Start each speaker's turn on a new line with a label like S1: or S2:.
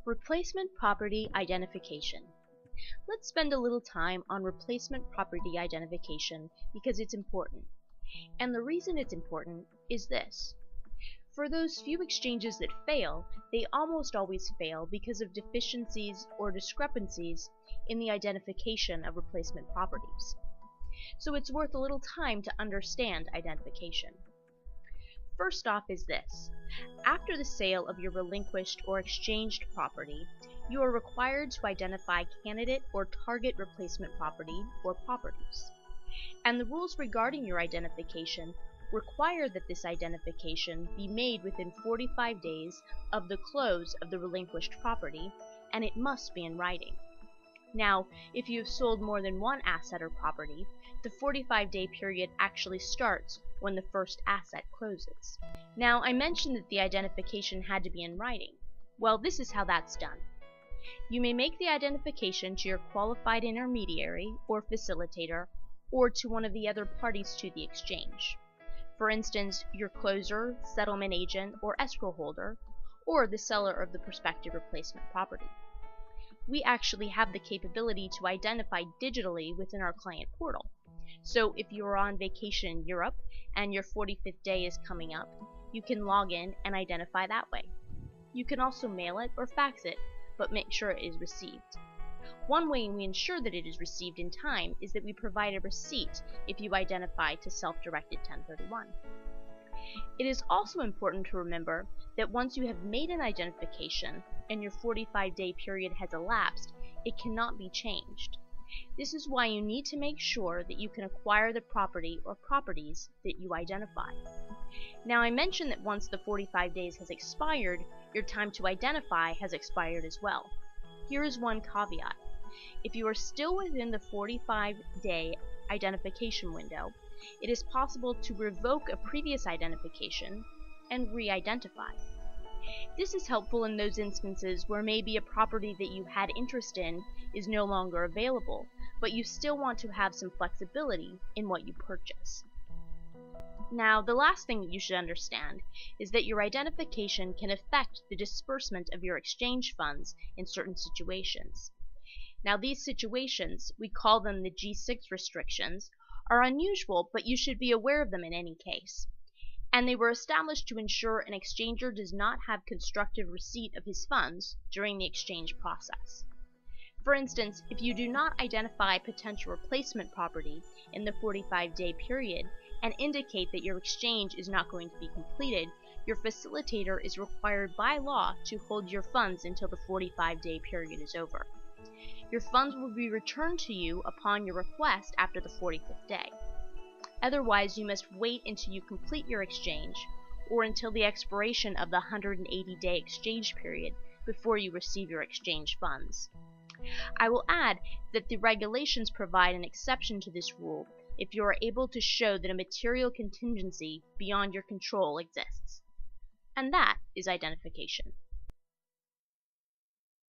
S1: Replacement property identification. Let's spend a little time on replacement property identification because it's important. And the reason it's important is this. For those few exchanges that fail, they almost always fail because of deficiencies or discrepancies in the identification of replacement properties. So it's worth a little time to understand identification. First off is this. After the sale of your relinquished or exchanged property, you are required to identify candidate or target replacement property or properties. And the rules regarding your identification require that this identification be made within 45 days of the close of the relinquished property, and it must be in writing. Now, if you have sold more than one asset or property, the 45-day period actually starts when the first asset closes. Now, I mentioned that the identification had to be in writing. Well, this is how that's done. You may make the identification to your qualified intermediary or facilitator or to one of the other parties to the exchange. For instance, your closer, settlement agent, or escrow holder, or the seller of the prospective replacement property. We actually have the capability to identify digitally within our client portal. So if you are on vacation in Europe and your 45th day is coming up, you can log in and identify that way. You can also mail it or fax it, but make sure it is received. One way we ensure that it is received in time is that we provide a receipt if you identify to self-directed 1031. It is also important to remember that once you have made an identification and your 45-day period has elapsed, it cannot be changed. This is why you need to make sure that you can acquire the property or properties that you identify. Now, I mentioned that once the 45 days has expired, your time to identify has expired as well. Here is one caveat. If you are still within the 45-day identification window, it is possible to revoke a previous identification and re-identify. This is helpful in those instances where maybe a property that you had interest in is no longer available, but you still want to have some flexibility in what you purchase. Now, the last thing that you should understand is that your identification can affect the disbursement of your exchange funds in certain situations. Now, these situations, we call them the G6 restrictions, are unusual, but you should be aware of them in any case. And they were established to ensure an exchanger does not have constructive receipt of his funds during the exchange process. For instance, if you do not identify potential replacement property in the 45-day period and indicate that your exchange is not going to be completed, your facilitator is required by law to hold your funds until the 45-day period is over. Your funds will be returned to you upon your request after the 45th day. Otherwise, you must wait until you complete your exchange or until the expiration of the 180-day exchange period before you receive your exchange funds. I will add that the regulations provide an exception to this rule if you are able to show that a material contingency beyond your control exists. And that is identification.